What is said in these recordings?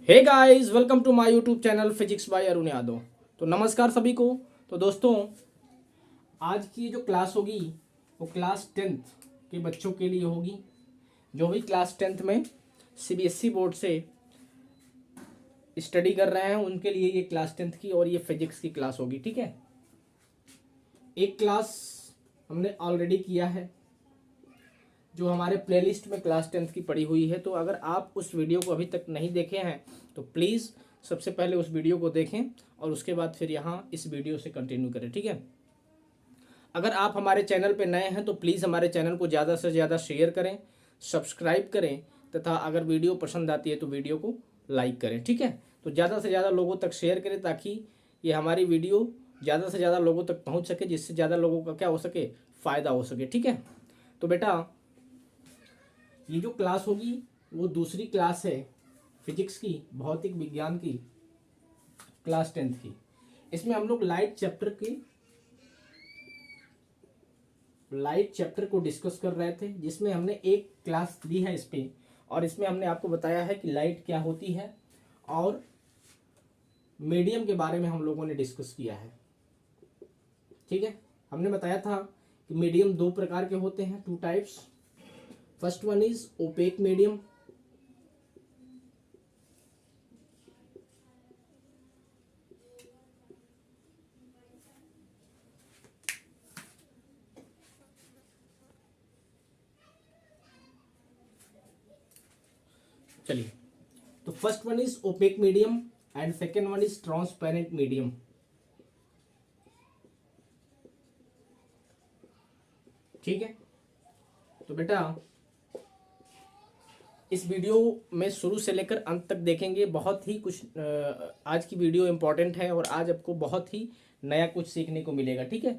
Hey guys, welcome to my YouTube channel physics by Arun Yadav. तो नमस्कार सभी को। तो दोस्तों, आज की जो क्लास होगी वो क्लास 10th के बच्चों के लिए होगी। जो भी क्लास 10th में सीबीएसई बोर्ड से स्टडी कर रहे हैं उनके लिए ये क्लास 10th की और ये फिजिक्स की क्लास होगी। ठीक है, एक क्लास हमने ऑलरेडी किया है जो हमारे प्लेलिस्ट में क्लास 10th की पड़ी हुई है। तो अगर आप उस वीडियो को अभी तक नहीं देखे हैं तो प्लीज़ सबसे पहले उस वीडियो को देखें और उसके बाद फिर यहाँ इस वीडियो से कंटिन्यू करें। ठीक है, अगर आप हमारे चैनल पे नए हैं तो प्लीज़ हमारे चैनल को ज़्यादा से ज़्यादा शेयर करें, सब्सक्राइब करें तथा अगर वीडियो पसंद आती है तो वीडियो को लाइक करें। ठीक है, तो ज़्यादा से ज़्यादा लोगों तक शेयर करें ताकि ये हमारी वीडियो ज़्यादा से ज़्यादा लोगों तक पहुँच सके, जिससे ज़्यादा लोगों का क्या हो सके, फ़ायदा हो सके। ठीक है, तो बेटा ये जो क्लास होगी वो दूसरी क्लास है फिजिक्स की, भौतिक विज्ञान की, क्लास 10th की। इसमें हम लोग लाइट चैप्टर को डिस्कस कर रहे थे, जिसमें हमने एक क्लास दी है इस पे, और इसमें हमने आपको बताया है कि लाइट क्या होती है और मीडियम के बारे में हम लोगों ने डिस्कस किया है। ठीक है, हमने बताया था कि मीडियम दो प्रकार के होते हैं, two types. First one is opaque medium, चलिए, तो first one is opaque medium and second one is transparent medium. ठीक है, तो बेटा इस वीडियो में शुरू से लेकर अंत तक देखेंगे। बहुत ही कुछ आज की वीडियो इंपॉर्टेंट है और आज आपको बहुत ही नया कुछ सीखने को मिलेगा। ठीक है,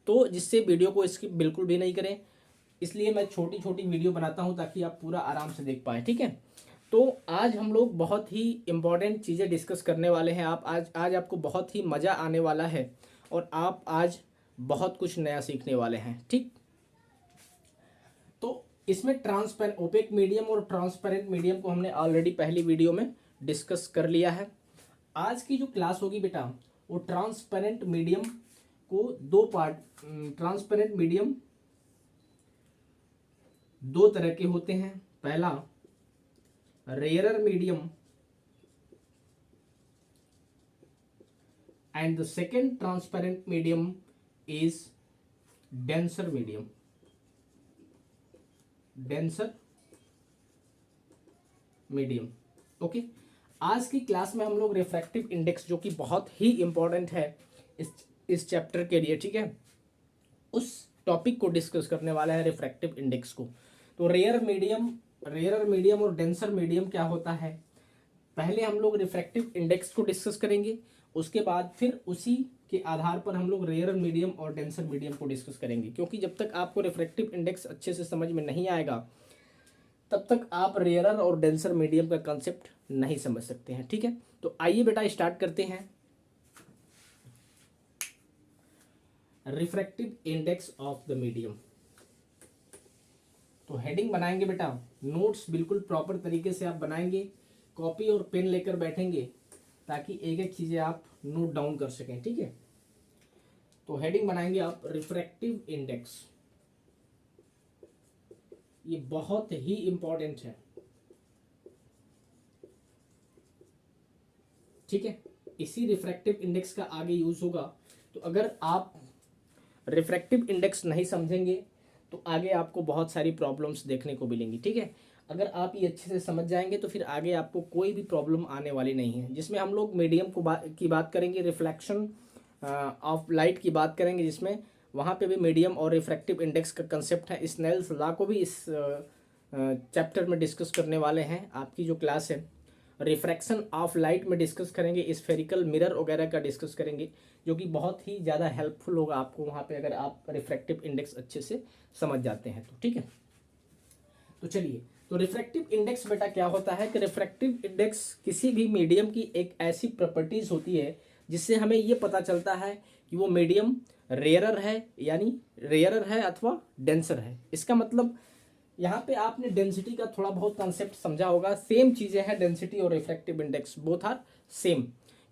तो जिससे वीडियो को स्किप बिल्कुल भी नहीं करें, इसलिए मैं छोटी छोटी वीडियो बनाता हूं ताकि आप पूरा आराम से देख पाएँ। ठीक है, तो आज हम लोग बहुत ही इम्पॉर्टेंट चीज़ें डिस्कस करने वाले हैं। आप आज आपको बहुत ही मज़ा आने वाला है और आप आज बहुत कुछ नया सीखने वाले हैं। ठीक, तो इसमें ट्रांसपेरेंट ओपेक मीडियम और ट्रांसपेरेंट मीडियम को हमने ऑलरेडी पहली वीडियो में डिस्कस कर लिया है। आज की जो क्लास होगी बेटा वो ट्रांसपेरेंट मीडियम को दो पार्ट, ट्रांसपेरेंट मीडियम दो तरह के होते हैं। पहला rarer medium and the second transparent medium is denser medium. Denser medium, okay. आज की क्लास में हम लोग रिफ्रैक्टिव इंडेक्स, जो कि बहुत ही इंपॉर्टेंट है इस चैप्टर के लिए, ठीक है, उस टॉपिक को डिस्कस करने वाला है, रिफ्रैक्टिव इंडेक्स को। तो रेयर मीडियम और डेंसर मीडियम क्या होता है, पहले हम लोग रिफ्रैक्टिव इंडेक्स को डिस्कस करेंगे, उसके बाद फिर उसी के आधार पर हम लोग रेयर मीडियम और डेंसर मीडियम को डिस्कस करेंगे। क्योंकि जब तक आपको रिफ्रैक्टिव इंडेक्स अच्छे से समझ में नहीं आएगा तब तक आप रेयरर और डेंसर मीडियम का कंसेप्ट नहीं समझ सकते हैं। ठीक है, तो आइए बेटा स्टार्ट करते हैं। Refractive index of the medium, तो हेडिंग बनाएंगे बेटा, नोट्स बिल्कुल प्रॉपर तरीके से आप बनाएंगे, कॉपी और पेन लेकर बैठेंगे ताकि एक एक चीज़ें आप नोट डाउन कर सकें। ठीक है, तो हेडिंग बनाएंगे आप रिफ्रैक्टिव इंडेक्स, ये बहुत ही इंपॉर्टेंट है। ठीक है, इसी रिफ्रैक्टिव इंडेक्स का आगे यूज होगा। तो अगर आप रिफ्रैक्टिव इंडेक्स नहीं समझेंगे तो आगे आपको बहुत सारी प्रॉब्लम्स देखने को मिलेंगी। ठीक है, अगर आप ये अच्छे से समझ जाएंगे तो फिर आगे आपको कोई भी प्रॉब्लम आने वाली नहीं है। जिसमें हम लोग मीडियम की बात करेंगे, रिफ्लेक्शन ऑफ लाइट की बात करेंगे, जिसमें वहाँ पे भी मीडियम और रिफ्रैक्टिव इंडेक्स का कंसेप्ट है। स्नेल्स लॉ को भी इस चैप्टर में डिस्कस करने वाले हैं। आपकी जो क्लास है रिफ्रैक्शन ऑफ लाइट में डिस्कस करेंगे, स्फेरिकल मिरर वगैरह का डिस्कस करेंगे, जो कि बहुत ही ज़्यादा हेल्पफुल होगा आपको वहाँ पे अगर आप रिफ्रैक्टिव इंडेक्स अच्छे से समझ जाते हैं तो। ठीक है, तो चलिए, तो रिफ्रैक्टिव इंडेक्स बेटा क्या होता है कि रिफ्रैक्टिव इंडेक्स किसी भी मीडियम की एक ऐसी प्रॉपर्टीज होती है जिससे हमें ये पता चलता है कि वो मीडियम रेयरर है, यानी रेयरर है अथवा डेंसर है। इसका मतलब यहाँ पे आपने डेंसिटी का थोड़ा बहुत कंसेप्ट समझा होगा। सेम चीज़ें हैं, डेंसिटी और refractive index both are same.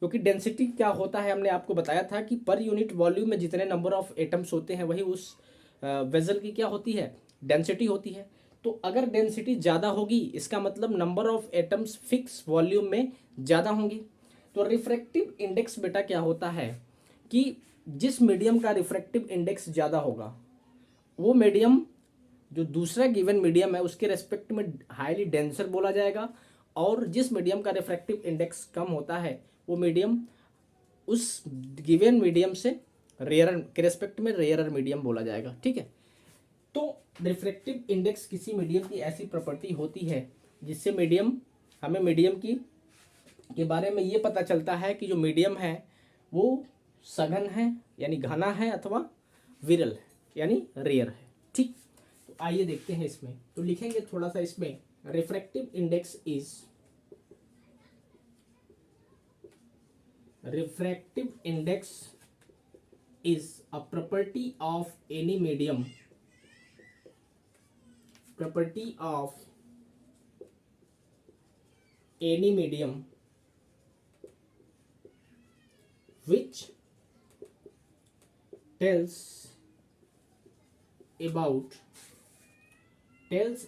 क्योंकि डेंसिटी क्या होता है, हमने आपको बताया था कि पर यूनिट वॉल्यूम में जितने नंबर ऑफ एटम्स होते हैं वही उस वेजल की क्या होती है, डेंसिटी होती है। तो अगर डेंसिटी ज़्यादा होगी इसका मतलब number of atoms fix volume में ज़्यादा होंगे। तो रिफ्रैक्टिव इंडेक्स बेटा क्या होता है कि जिस मीडियम का रिफ्रैक्टिव इंडेक्स ज़्यादा होगा वो मीडियम जो दूसरा गिवन मीडियम है उसके रेस्पेक्ट में हाईली डेंसर बोला जाएगा, और जिस मीडियम का रिफ्रैक्टिव इंडेक्स कम होता है वो मीडियम उस गिवन मीडियम से रेयर के रेस्पेक्ट में रेयरर मीडियम बोला जाएगा। ठीक है, तो रिफ्रैक्टिव इंडेक्स किसी मीडियम की ऐसी प्रॉपर्टी होती है जिससे मीडियम हमें मीडियम की के बारे में ये पता चलता है कि जो मीडियम है वो सघन है यानी घना है अथवा विरल है यानी रेयर है। ठीक, तो आइए देखते हैं इसमें। तो लिखेंगे थोड़ा सा इसमें, refractive index is a property of any medium, which tells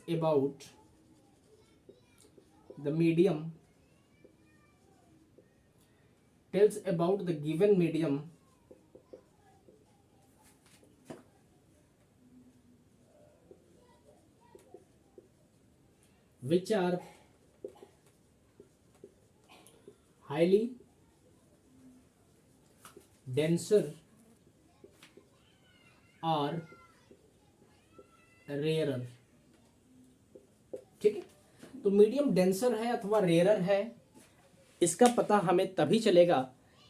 about the medium, tells about the given medium which are highly denser or rarer। ठीक है, तो मीडियम डेंसर है अथवा रेयर है इसका पता हमें तभी चलेगा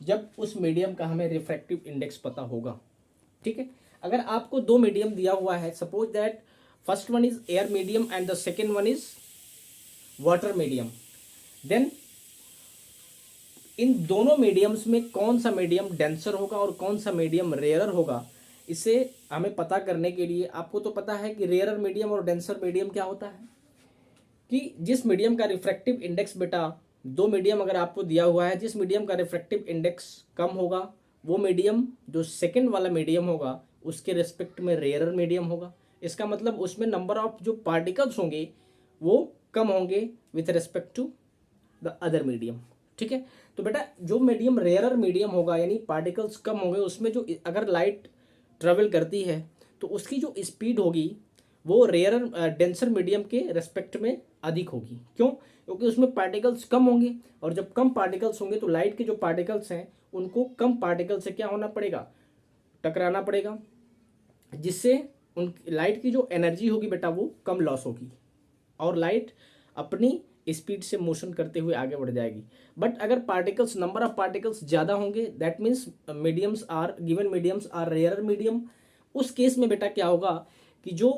जब उस मीडियम का हमें रिफ्रैक्टिव इंडेक्स पता होगा। ठीक है, अगर आपको दो मीडियम दिया हुआ है, suppose that first one is air medium and the second one is water medium, then in दोनों मीडियम्स में कौन सा मीडियम डेंसर होगा और कौन सा मीडियम रेयरर होगा, इसे हमें पता करने के लिए आपको तो पता है कि रेयरर मीडियम और डेंसर मीडियम क्या होता है, कि जिस मीडियम का रिफ्रैक्टिव इंडेक्स बेटा, दो मीडियम अगर आपको दिया हुआ है, जिस मीडियम का रिफ्रैक्टिव इंडेक्स कम होगा वो मीडियम जो सेकेंड वाला मीडियम होगा उसके रिस्पेक्ट में रेयरर मीडियम होगा। इसका मतलब उसमें नंबर ऑफ जो पार्टिकल्स होंगे वो कम होंगे with respect to the other medium. ठीक है, तो बेटा जो मीडियम रेयरर मीडियम होगा यानी पार्टिकल्स कम होंगे, उसमें जो अगर लाइट ट्रेवल करती है तो उसकी जो स्पीड होगी वो रेयरर डेंसर मीडियम के रेस्पेक्ट में अधिक होगी। क्यों? क्योंकि उसमें पार्टिकल्स कम होंगे, और जब कम पार्टिकल्स होंगे तो लाइट के जो पार्टिकल्स हैं उनको कम पार्टिकल से क्या होना पड़ेगा, टकराना पड़ेगा, जिससे उन लाइट की जो एनर्जी होगी बेटा वो कम लॉस होगी और लाइट अपनी स्पीड से मोशन करते हुए आगे बढ़ जाएगी। बट अगर पार्टिकल्स नंबर ऑफ पार्टिकल्स ज़्यादा होंगे, that means mediums are given mediums are rare medium, उस केस में बेटा क्या होगा कि जो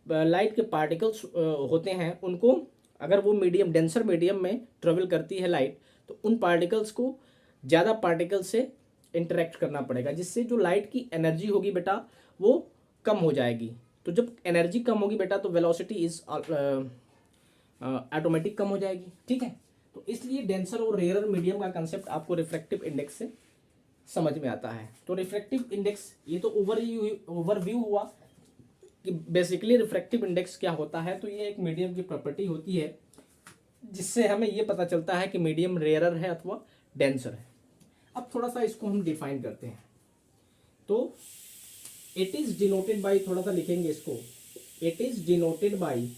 लाइट के पार्टिकल्स होते हैं उनको अगर वो मीडियम डेंसर मीडियम में ट्रेवल करती है लाइट, तो उन पार्टिकल्स को ज़्यादा पार्टिकल से इंटरेक्ट करना पड़ेगा, जिससे जो लाइट की एनर्जी होगी बेटा वो कम हो जाएगी। तो जब एनर्जी कम होगी बेटा तो वेलोसिटी इज ऑटोमेटिक कम हो जाएगी। ठीक है, तो इसलिए डेंसर और रेयरर मीडियम का कंसेप्ट आपको रिफ्रैक्टिव इंडेक्स से समझ में आता है। तो रिफ्रैक्टिव इंडेक्स ये तो ओवरव्यू हुआ कि बेसिकली रिफ्रैक्टिव इंडेक्स क्या होता है। तो ये एक मीडियम की प्रॉपर्टी होती है जिससे हमें ये पता चलता है कि मीडियम रेयरर है अथवा डेंसर है। अब थोड़ा सा इसको हम डिफाइन करते हैं। तो इट इज डिनोटेड बाई, थोड़ा सा लिखेंगे इसको, it is denoted by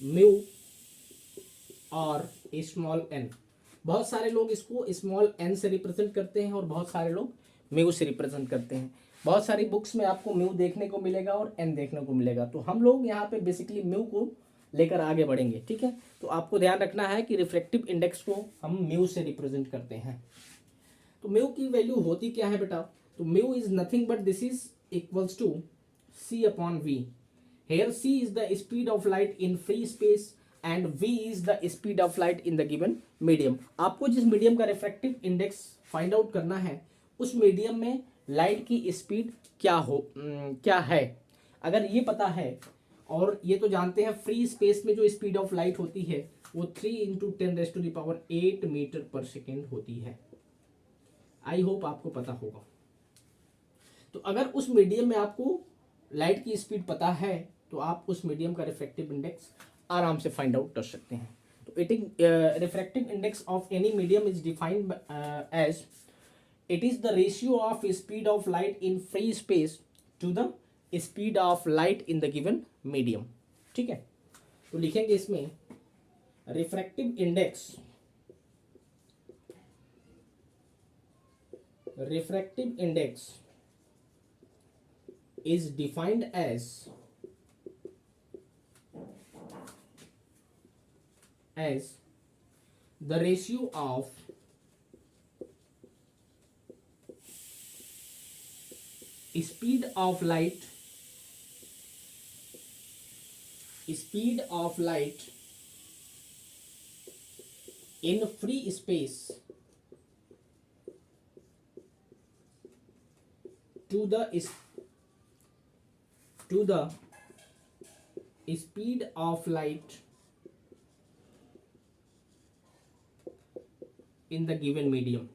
mu और स्मॉल एन। बहुत सारे लोग इसको स्मॉल एन से रिप्रेजेंट करते हैं और बहुत सारे लोग म्यू से रिप्रेजेंट करते हैं। बहुत सारी बुक्स में आपको म्यू देखने को मिलेगा और एन देखने को मिलेगा। तो हम लोग यहाँ पे बेसिकली म्यू को लेकर आगे बढ़ेंगे। ठीक है, तो आपको ध्यान रखना है कि रिफ्रैक्टिव इंडेक्स को हम म्यू से रिप्रेजेंट करते हैं। तो म्यू की वैल्यू होती क्या है बेटा? तो mu is nothing but this is equals to C upon V. Here c is the speed of light in free space and v is the speed of light in the given medium। आपको जिस medium का refractive index find out करना है उस medium में light की speed क्या है, अगर ये पता है, और ये तो जानते हैं फ्री स्पेस में जो स्पीड ऑफ लाइट होती है वो 3 × 10⁸ मीटर पर सेकेंड होती है। आई होप आपको पता होगा। तो अगर उस मीडियम में आपको लाइट की स्पीड पता है तो आप उस मीडियम का रिफ्रैक्टिव इंडेक्स आराम से फाइंड आउट कर सकते हैं। तो refractive index of any medium is defined as it is the ratio of speed of light in free space to the speed of light in the given medium। ठीक है, तो लिखेंगे इसमें refractive index is defined as the ratio of speed of light in free space to the speed of light in the given medium।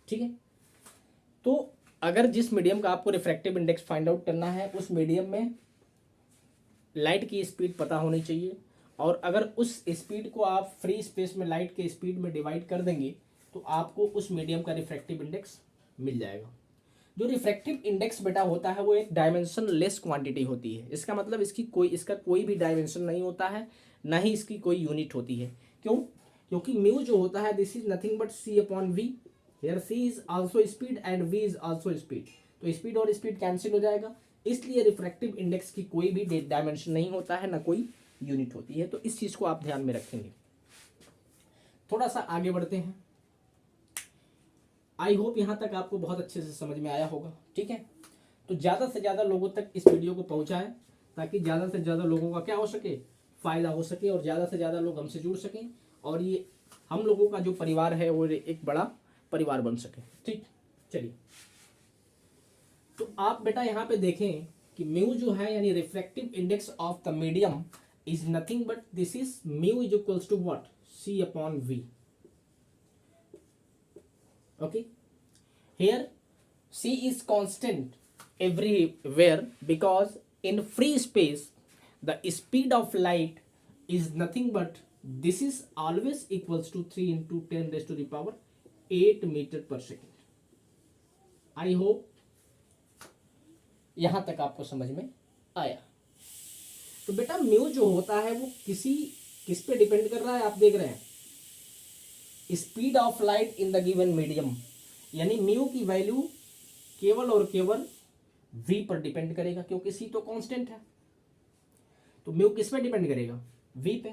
ठीक है, तो अगर जिस मीडियम का आपको रिफ्रैक्टिव इंडेक्स फाइंड आउट करना है उस मीडियम में लाइट की स्पीड पता होनी चाहिए, और अगर उस स्पीड को आप फ्री स्पेस में लाइट के स्पीड में डिवाइड कर देंगे तो आपको उस मीडियम का रिफ्रैक्टिव इंडेक्स मिल जाएगा। जो रिफ्रैक्टिव इंडेक्स बेटा होता है वो एक डायमेंशन लेस क्वांटिटी होती है। इसका मतलब इसका कोई भी डायमेंशन नहीं होता है, ना ही इसकी कोई यूनिट होती है। क्यों? क्योंकि म्यू जो होता है this is nothing but C upon V. Here C is also speed and V is also speed, तो स्पीड और स्पीड कैंसिल हो जाएगा। इसलिए रिफ्रैक्टिव इंडेक्स की कोई भी डायमेंशन नहीं होता है, ना कोई यूनिट होती है। तो इस चीज को आप ध्यान में रखेंगे। थोड़ा सा आगे बढ़ते हैं। आई होप यहाँ तक आपको बहुत अच्छे से समझ में आया होगा। ठीक है, तो ज़्यादा से ज़्यादा लोगों तक इस वीडियो को पहुँचाएं ताकि ज़्यादा से ज़्यादा लोगों का क्या हो सके, फ़ायदा हो सके, और ज़्यादा से ज़्यादा लोग हमसे जुड़ सकें, और ये हम लोगों का जो परिवार है वो एक बड़ा परिवार बन सके। ठीक, चलिए, तो आप बेटा यहाँ पे देखें कि म्यू जो है यानी refractive index of the medium is nothing but this is mu is equals to what, C upon V. Okay, here c is constant everywhere because in free space the speed of light is nothing but this is always equals to 3 × 10⁸ metre पर second. I hope यहां तक आपको समझ में आया। तो बेटा mu जो होता है वो किस पे डिपेंड कर रहा है, आप देख रहे हैं speed of light in the given medium, यानी म्यू की वैल्यू केवल और केवल v पर डिपेंड करेगा, क्योंकि c तो कांस्टेंट है। तो म्यू किस पे डिपेंड करेगा, v पे।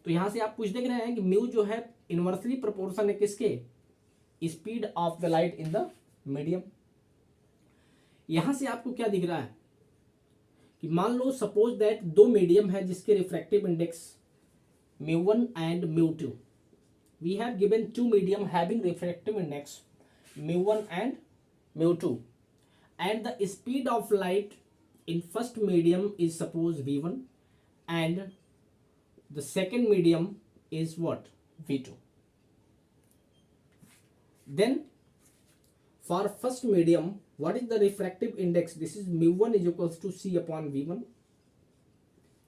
तो यहां से आप कुछ देख रहे हैं कि म्यू जो है इनवर्सली प्रोपोर्शन है किसके, speed of the light in the medium. यहां से आपको क्या दिख रहा है कि मान लो सपोज दैट दो मीडियम है जिसके refractive index μ1 and μ2। We have given two medium having refractive index μ1 and μ2, and the speed of light in first medium is suppose v1 and the second medium is what, v2. Then for first medium what is the refractive index, this is μ1 is equals to c upon v1।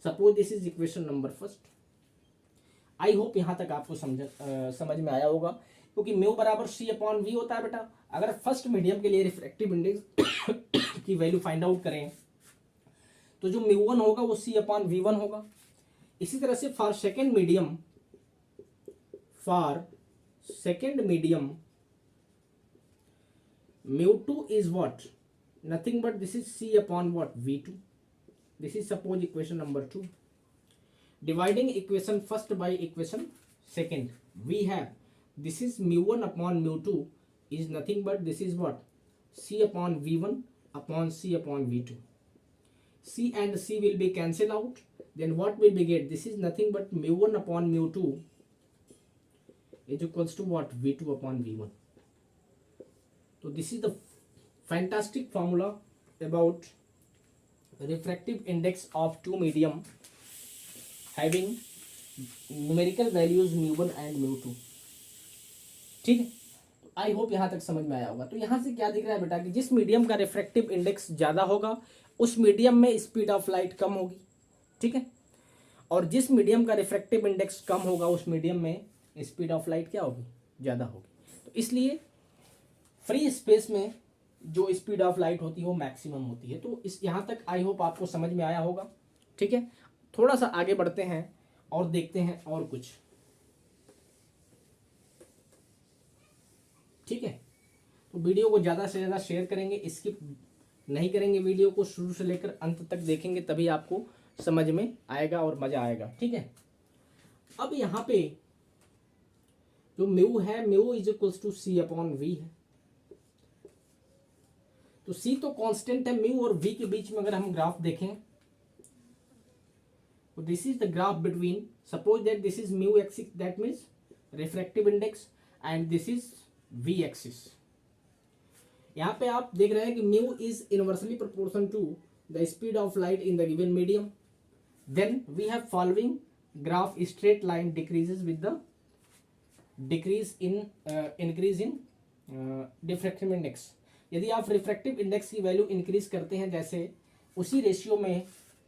suppose this is equation number first। I hope यहाँ तक आपको समझ में आया होगा, क्योंकि mu बराबर सी upon we होता है बेटा। अगर फर्स्ट मीडियम के लिए रिफ्रैक्टिव इंडेक्स की वैल्यू फाइंड आउट करें तो जो μ1 होगा वो c अपॉन v1 होगा। इसी तरह से for second medium μ2 is what, nothing but this is c upon what, v2। This is suppose equation number 2। Dividing equation first by equation second, we have this is μ1 upon μ2 is nothing but this is what, c upon v1 upon c upon v2। C and C will be cancel out. Then what will be get? This is nothing but mu1 upon mu2 is equals to what? V2 upon V1. So this is the fantastic formula about refractive index of two medium having numerical values mu1 and mu2. ठीक है, I hope यहाँ तक समझ में आया होगा। तो यहाँ से क्या दिख रहा है बेटा कि जिस मीडियम का रिफ्रैक्टिव इंडेक्स ज़्यादा होगा उस मीडियम में स्पीड ऑफ लाइट कम होगी, ठीक है, और जिस मीडियम का रिफ्रैक्टिव इंडेक्स कम होगा उस मीडियम में स्पीड ऑफ लाइट क्या होगी? ज़्यादा होगी। तो इसलिए फ्री स्पेस में जो स्पीड ऑफ लाइट होती है वो मैक्सिमम होती है। तो इस यहाँ तक आई होप आपको समझ में आया होगा, ठीक है। थोड़ा सा आगे बढ़ते हैं और देखते हैं और कुछ, ठीक है। तो वीडियो को ज़्यादा से ज़्यादा शेयर करेंगे, स्किप नहीं करेंगे, वीडियो को शुरू से लेकर अंत तक देखेंगे, तभी आपको समझ में आएगा और मज़ा आएगा, ठीक है। अब यहाँ पे जो म्यू है, mu is equals to C upon V है। तो सी तो कांस्टेंट है, म्यू और वी के बीच में अगर हम ग्राफ देखें तो this is the graph between, suppose that this is mu axis, that means refractive index, and this is V axis. यहाँ पे आप देख रहे हैं कि mu is inversely proportion to the speed of light in the given medium. Then we have following graph, straight line decreases with the decrease in increase in diffractive index. यदि आप refractive index की value increase करते हैं जैसे, उसी ratio में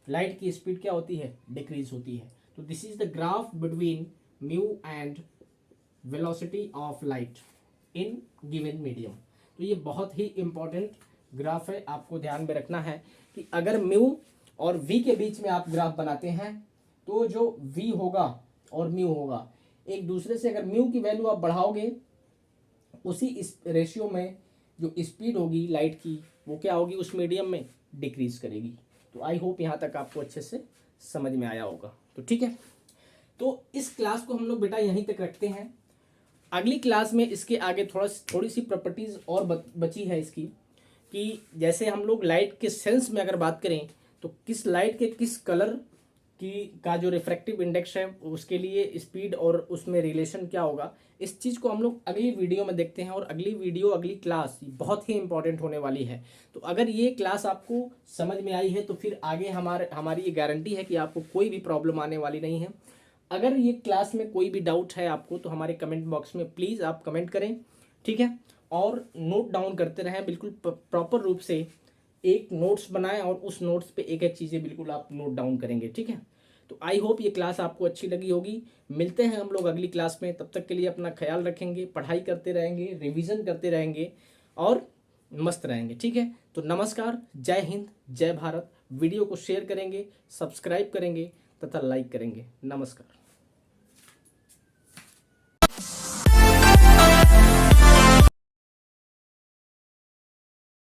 light की speed क्या होती है? डिक्रीज होती है। तो this is the graph between mu and velocity of light in given medium. तो ये बहुत ही इंपॉर्टेंट ग्राफ है, आपको ध्यान में रखना है कि अगर म्यू और वी के बीच में आप ग्राफ बनाते हैं तो जो वी होगा और म्यू होगा एक दूसरे से, अगर म्यू की वैल्यू आप बढ़ाओगे उसी इस रेशियो में जो स्पीड होगी लाइट की वो क्या होगी? उस मीडियम में डिक्रीज करेगी। तो आई होप यहाँ तक आपको अच्छे से समझ में आया होगा। तो ठीक है, तो इस क्लास को हम लोग बेटा यहीं तक रखते हैं। अगली क्लास में इसके आगे थोड़ी सी प्रॉपर्टीज़ और बची है इसकी, कि जैसे हम लोग लाइट के सेंस में अगर बात करें तो किस लाइट के किस कलर की का जो रिफ्रैक्टिव इंडेक्स है उसके लिए स्पीड और उसमें रिलेशन क्या होगा, इस चीज़ को हम लोग अगली वीडियो में देखते हैं। और अगली क्लास बहुत ही इंपॉर्टेंट होने वाली है। तो अगर ये क्लास आपको समझ में आई है तो फिर आगे हमारी ये गारंटी है कि आपको कोई भी प्रॉब्लम आने वाली नहीं है। अगर ये क्लास में कोई भी डाउट है आपको तो हमारे कमेंट बॉक्स में प्लीज़ आप कमेंट करें, ठीक है, और नोट डाउन करते रहें। बिल्कुल प्रॉपर रूप से एक नोट्स बनाएं और उस नोट्स पे एक एक चीज़ें बिल्कुल आप नोट डाउन करेंगे, ठीक है। तो आई होप ये क्लास आपको अच्छी लगी होगी। मिलते हैं हम लोग अगली क्लास में, तब तक के लिए अपना ख्याल रखेंगे, पढ़ाई करते रहेंगे, रिवीजन करते रहेंगे और मस्त रहेंगे, ठीक है। तो नमस्कार, जय हिंद, जय भारत। वीडियो को शेयर करेंगे, सब्सक्राइब करेंगे तथा लाइक करेंगे। नमस्कार।